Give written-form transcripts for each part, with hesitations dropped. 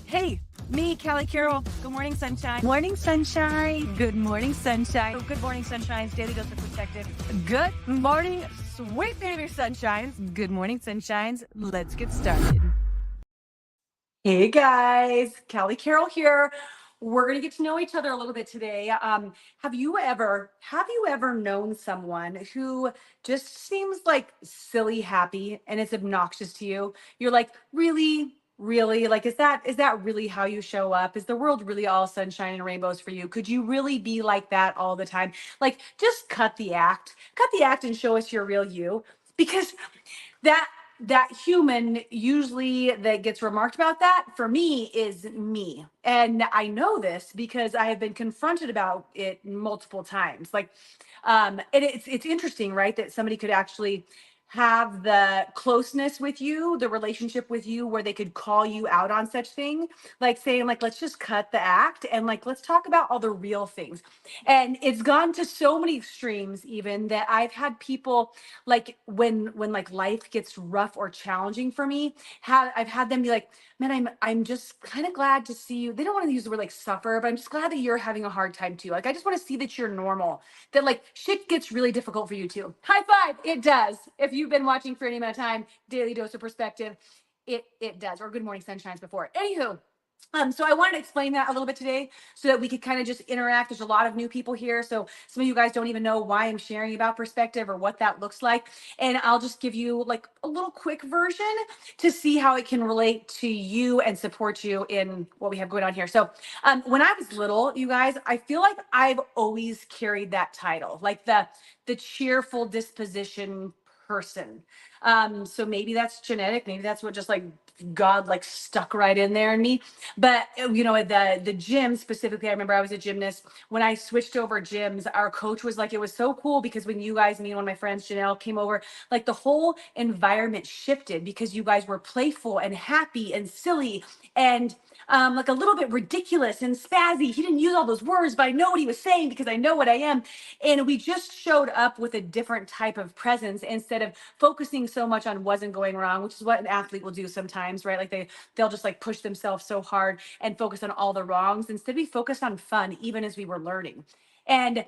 Hey, me, Callie Carroll. Good morning, sunshine. Morning, sunshine. Good morning, sunshine. Oh, good morning, sunshines. Daily dose of perspective. Good morning, sweet baby sunshines. Good morning, sunshines. Let's get started. Hey guys, Callie Carroll here. We're gonna get to know each other a little bit today. Have you ever known someone who just seems like silly happy and it's obnoxious to you? You're like, really, really, like, is that really how you show up? Is the world really all sunshine and rainbows for you? Could you really be like that all the time? Like, just cut the act, and show us your real you. Because that that human usually that gets remarked about that for me is me, and I know this because I have been confronted about it multiple times. Like, and it's interesting, right, that somebody could actually have the closeness with you, the relationship with you, where they could call you out on such thing, like saying, like, let's just cut the act and, like, let's talk about all the real things. And it's gone to so many extremes, even that I've had people, like, when like life gets rough or challenging for me, I've had them be like, man, I'm just kind of glad to see you. They don't want to use the word like suffer, but I'm just glad that you're having a hard time too. Like, I just want to see that you're normal, that like shit gets really difficult for you too. High five. It does. If you've been watching for any amount of time, Daily Dose of Perspective, it does. Or Good Morning Sunshines before. Anywho, so I wanted to explain that a little bit today so that we could kind of just interact. There's a lot of new people here, so some of you guys don't even know why I'm sharing about perspective or what that looks like. And I'll just give you like a little quick version to see how it can relate to you and support you in what we have going on here. So when I was little, you guys, I feel like I've always carried that title, like the cheerful disposition person. So maybe that's genetic, maybe that's what just like God like stuck right in there in me. But you know, the gym specifically, I remember I was a gymnast. When I switched over gyms, our coach was like, it was so cool because when you guys, me and one of my friends, Janelle, came over, like the whole environment shifted because you guys were playful and happy and silly and like a little bit ridiculous and spazzy. He didn't use all those words, but I know what he was saying because I know what I am. And we just showed up with a different type of presence instead of focusing so much on wasn't going wrong, which is what an athlete will do sometimes, right? Like they'll just like push themselves so hard and focus on all the wrongs. Instead, we focused on fun, even as we were learning. And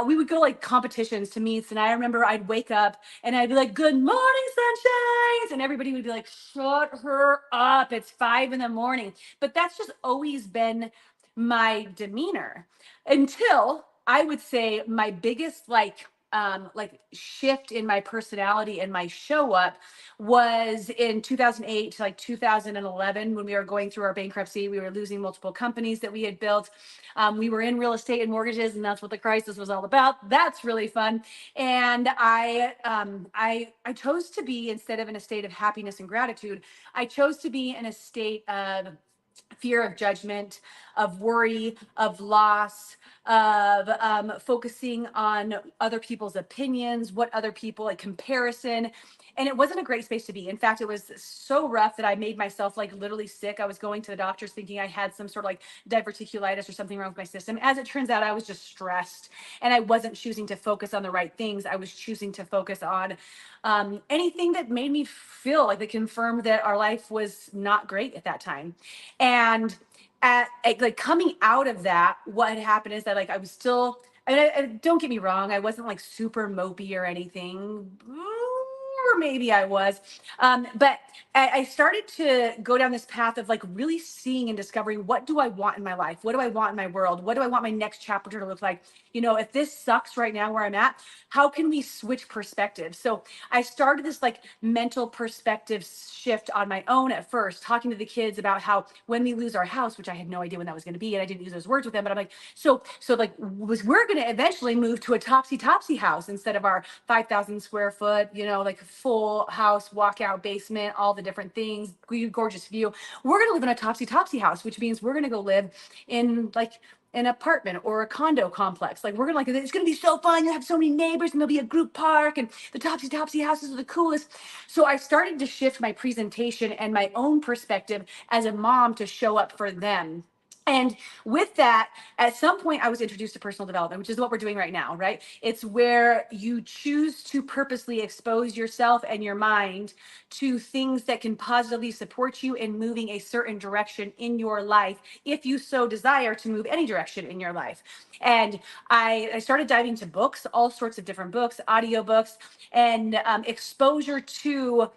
we would go like competitions to meets. And I remember I'd wake up and I'd be like, good morning, sunshines. And everybody would be like, shut her up. It's 5 in the morning. But that's just always been my demeanor until I would say my biggest like shift in my personality and my show up was in 2008 to like 2011 when we were going through our bankruptcy. We were losing multiple companies that we had built. We were in real estate and mortgages, and that's what the crisis was all about. That's really fun. And I chose to be, instead of in a state of happiness and gratitude, I chose to be in a state of fear of judgment, of worry, of loss, of focusing on other people's opinions, what other people, like comparison. And it wasn't a great space to be. In fact, it was so rough that I made myself like literally sick. I was going to the doctors thinking I had some sort of like diverticulitis or something wrong with my system. As it turns out, I was just stressed and I wasn't choosing to focus on the right things. I was choosing to focus on anything that made me feel like, that confirmed that our life was not great at that time. And like coming out of that, what had happened is that like I was still, I mean, don't get me wrong, I wasn't like super mopey or anything, or maybe I was, but I started to go down this path of like really seeing and discovering, what do I want in my life? What do I want in my world? What do I want my next chapter to look like? You know, if this sucks right now where I'm at, how can we switch perspectives? So I started this like mental perspective shift on my own at first, talking to the kids about how when we lose our house, which I had no idea when that was going to be, and I didn't use those words with them, but I'm like, so like we're going to eventually move to a topsy house instead of our 5,000 square foot, you know, like full house, walkout basement, all the different things, gorgeous view. We're going to live in a topsy house, which means we're going to go live in like an apartment or a condo complex. Like, we're gonna, like, it's gonna be so fun. You'll have so many neighbors and there'll be a group park and the topsy houses are the coolest. So I started to shift my presentation and my own perspective as a mom to show up for them And with that, at some point, I was introduced to personal development, which is what we're doing right now, right? It's where you choose to purposely expose yourself and your mind to things that can positively support you in moving a certain direction in your life, if you so desire to move any direction in your life. And I started diving into books, all sorts of different books, audiobooks, and exposure to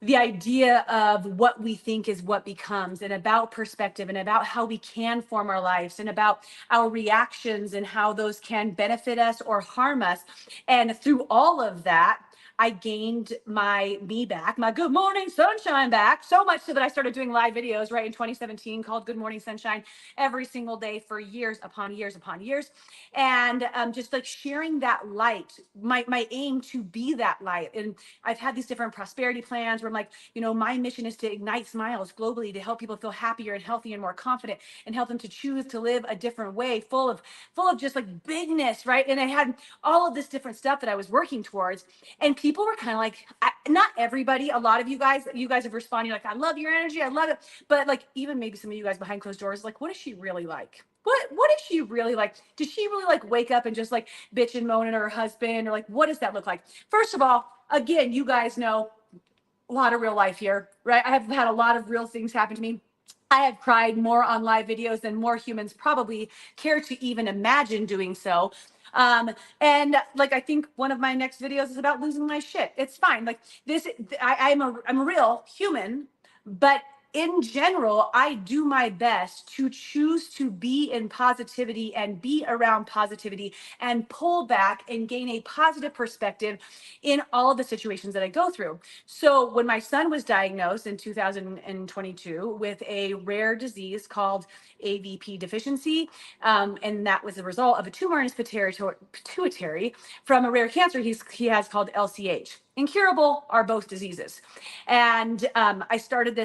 the idea of what we think is what becomes, and about perspective, and about how we can form our lives, and about our reactions and how those can benefit us or harm us. And through all of that, I gained my me back, my good morning sunshine back, so much so that I started doing live videos right in 2017 called Good Morning Sunshine every single day for years upon years upon years. And just like sharing that light, my aim to be that light. And I've had these different prosperity plans where I'm like, my mission is to ignite smiles globally, to help people feel happier and healthier and more confident, and help them to choose to live a different way, full of just like bigness, right? And I had all of this different stuff that I was working towards, and people were kind of like, not everybody, a lot of you guys have responded like, I love your energy, I love it, but like even maybe some of you guys behind closed doors, like, what is she really like? What is she really like? Does she really like wake up and just like bitch and moan at her husband, or like what does that look like? First of all, again, you guys know a lot of real life here, right? I have had a lot of real things happen to me. I have cried more on live videos than more humans probably care to even imagine doing so. And like, I think one of my next videos is about losing my shit. It's fine. Like this, I'm a real human, but in general, I do my best to choose to be in positivity and be around positivity and pull back and gain a positive perspective in all of the situations that I go through. So when my son was diagnosed in 2022 with a rare disease called AVP deficiency, and that was a result of a tumor in his pituitary from a rare cancer he has called LCH. Incurable are both diseases. And I started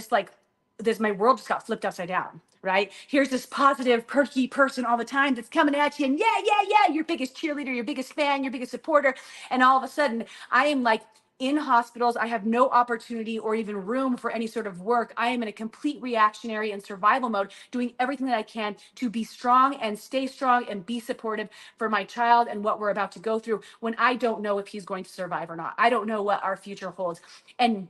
my world just got flipped upside down, right? Here's this positive, perky person all the time that's coming at you, and yeah, your biggest cheerleader, your biggest fan, your biggest supporter. And all of a sudden, I am like in hospitals. I have no opportunity or even room for any sort of work. I am in a complete reactionary and survival mode, doing everything that I can to be strong and stay strong and be supportive for my child and what we're about to go through, when I don't know if he's going to survive or not. I don't know what our future holds. And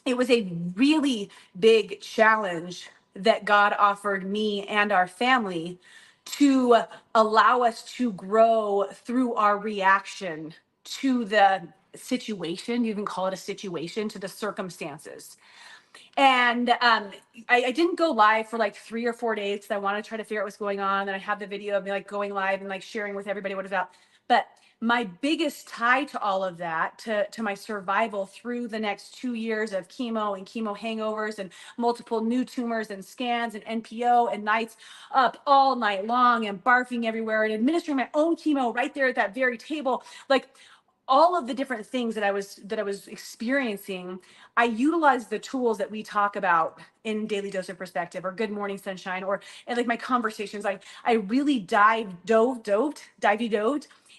it was a really big challenge that God offered me and our family to allow us to grow through our reaction to the situation. You can call it a situation, to the circumstances. And I didn't go live for like 3 or 4 days because I want to try to figure out what's going on. And I have the video of me like going live and like sharing with everybody what it's about. But my biggest tie to all of that, to my survival through the next 2 years of chemo and chemo hangovers and multiple new tumors and scans and NPO and nights up all night long and barfing everywhere and administering my own chemo right there at that very table, like all of the different things that I was experiencing, I utilized the tools that we talk about in Daily Dose of Perspective or Good Morning Sunshine, or and like my conversations. I really dove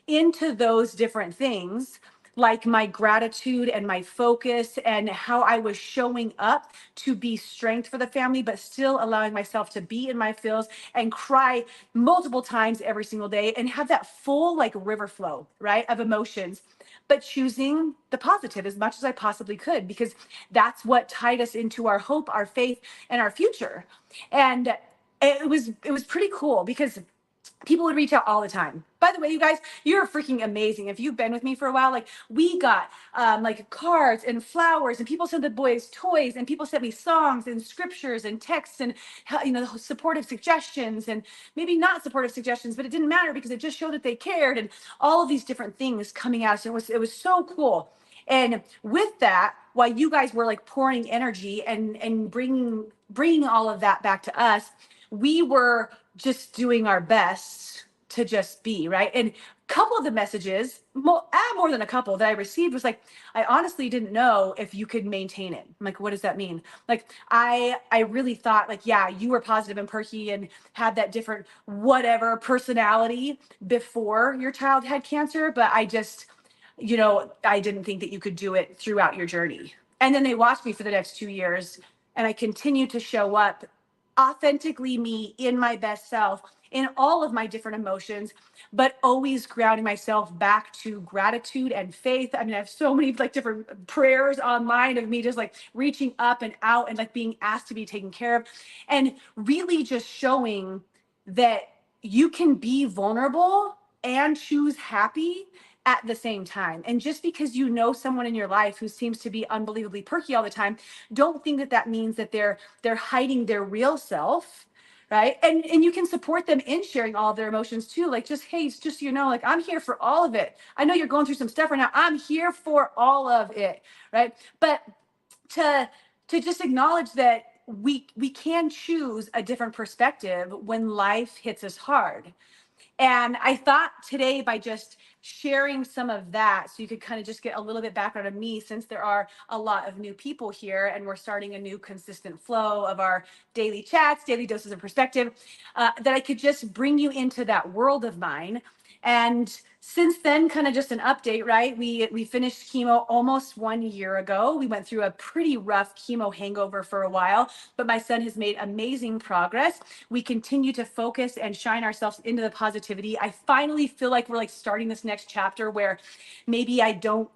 into those different things, like my gratitude and my focus and how I was showing up to be strength for the family, but still allowing myself to be in my feels and cry multiple times every single day and have that full like river flow, right, of emotions, but choosing the positive as much as I possibly could, because that's what tied us into our hope, our faith, and our future. And it was pretty cool because people would reach out all the time. By the way, you guys, you're freaking amazing. If you've been with me for a while, like we got like cards and flowers, and people sent the boys toys, and people sent me songs and scriptures and texts and supportive suggestions, and maybe not supportive suggestions, but it didn't matter because it just showed that they cared, and all of these different things coming at us. It was so cool. And with that, while you guys were like pouring energy and bringing all of that back to us, we were just doing our best to just be, right? And a couple of the messages, more than a couple that I received, was like, I honestly didn't know if you could maintain it. I'm like, what does that mean? Like, I really thought like, yeah, you were positive and perky and had that different whatever personality before your child had cancer, but I just, I didn't think that you could do it throughout your journey. And then they watched me for the next 2 years, and I continued to show up authentically me in my best self in all of my different emotions, but always grounding myself back to gratitude and faith. I mean, I have so many like different prayers online of me just like reaching up and out and like being asked to be taken care of, and really just showing that you can be vulnerable and choose happy at the same time. And just because you know someone in your life who seems to be unbelievably perky all the time, don't think that that means that they're hiding their real self, right? And you can support them in sharing all of their emotions too. Like, just, hey, it's just, you know, like, I'm here for all of it. I know you're going through some stuff right now. I'm here for all of it, right? But to just acknowledge that we can choose a different perspective when life hits us hard. And I thought today, by just sharing some of that, so you could kind of just get a little bit background of me, since there are a lot of new people here and we're starting a new consistent flow of our daily chats, daily doses of perspective, that I could just bring you into that world of mine. And since then, kind of just an update, right? We finished chemo almost 1 year ago. We went through a pretty rough chemo hangover for a while, but my son has made amazing progress. We continue to focus and shine ourselves into the positivity. I finally feel like we're like starting this next chapter where maybe I don't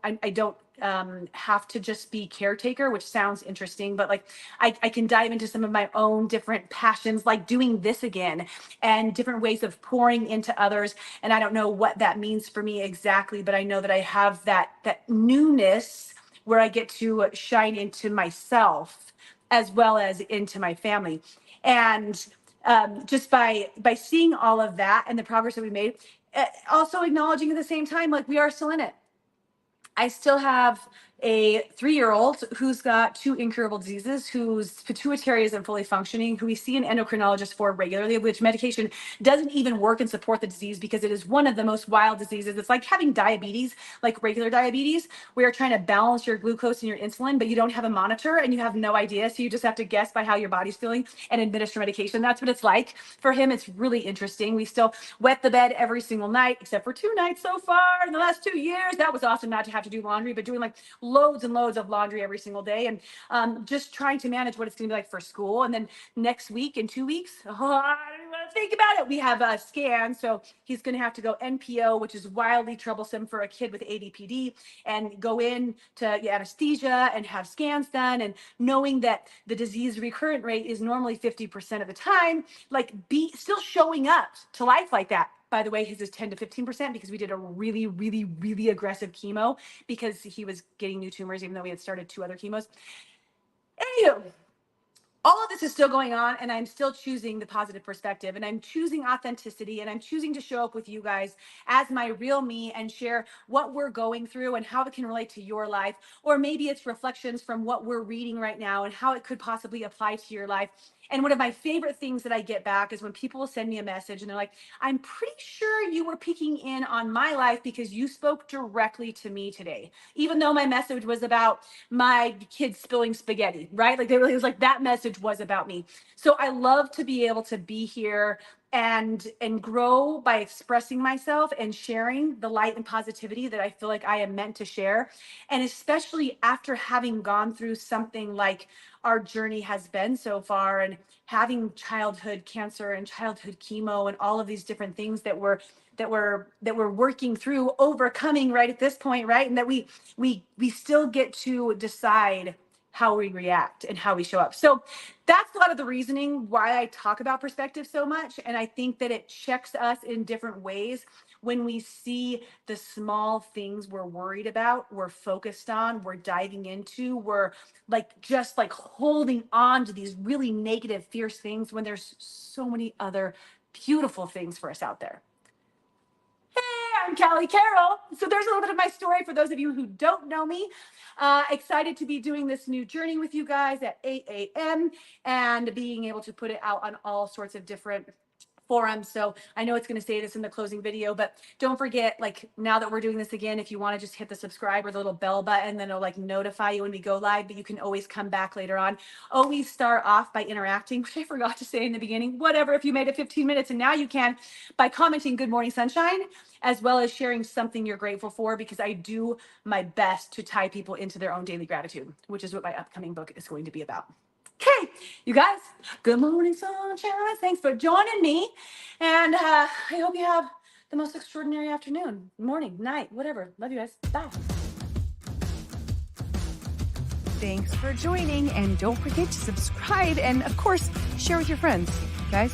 have to just be caretaker, which sounds interesting, but like I can dive into some of my own different passions, like doing this again, and different ways of pouring into others. And I don't know what that means for me exactly, but I know that I have that newness where I get to shine into myself as well as into my family. And just by seeing all of that and the progress that we made, also acknowledging at the same time, like, we are still in it. I still have a 3-year-old who's got 2 incurable diseases, whose pituitary isn't fully functioning, who we see an endocrinologist for regularly, which medication doesn't even work and support the disease because it is one of the most wild diseases. It's like having diabetes, like regular diabetes, where you're trying to balance your glucose and your insulin, but you don't have a monitor and you have no idea. So you just have to guess by how your body's feeling and administer medication. That's what it's like for him. It's really interesting. We still wet the bed every single night, except for 2 nights so far in the last 2 years. That was awesome not to have to do laundry, but doing like loads and loads of laundry every single day, and just trying to manage what it's going to be like for school. And then next week, in 2 weeks, I don't even want to think about it, we have a scan. So he's going to have to go NPO, which is wildly troublesome for a kid with ADPD, and go in to anesthesia and have scans done. And knowing that the disease recurrent rate is normally 50% of the time, like, be still showing up to life like that. By the way, his is 10 to 15% because we did a really, really, really aggressive chemo because he was getting new tumors, even though we had started 2 other chemos. Anywho, all of this is still going on, and I'm still choosing the positive perspective, and I'm choosing authenticity, and I'm choosing to show up with you guys as my real me and share what we're going through and how it can relate to your life. Or maybe it's reflections from what we're reading right now and how it could possibly apply to your life. And one of my favorite things that I get back is when people will send me a message and they're like, I'm pretty sure you were picking in on my life because you spoke directly to me today, even though my message was about my kids spilling spaghetti, right? Like, it was like that message was about me. So I love to be able to be here and grow by expressing myself and sharing the light and positivity that I feel like I am meant to share. And especially after having gone through something like our journey has been so far, and having childhood cancer and childhood chemo and all of these different things that we're working through, overcoming right at this point, right? And that we still get to decide how we react and how we show up. So that's a lot of the reasoning why I talk about perspective so much. And I think that it checks us in different ways when we see the small things we're worried about, we're focused on, we're diving into, we're like just like holding on to these really negative, fierce things when there's so many other beautiful things for us out there. I'm Callie Carroll. So there's a little bit of my story for those of you who don't know me. Excited to be doing this new journey with you guys at 8 a.m. and being able to put it out on all sorts of different forum. So I know it's going to say this in the closing video, but don't forget, like, now that we're doing this again, if you want to just hit the subscribe or the little bell button, then it'll like notify you when we go live, but you can always come back later on. Always start off by interacting, which I forgot to say in the beginning. Whatever, if you made it 15 minutes, and now you can, by commenting "Good morning, sunshine," as well as sharing something you're grateful for, because I do my best to tie people into their own daily gratitude, which is what my upcoming book is going to be about. Okay, you guys, good morning, sunshine. Thanks for joining me. And I hope you have the most extraordinary afternoon, morning, night, whatever. Love you guys. Bye. Thanks for joining, and don't forget to subscribe and, of course, share with your friends, guys.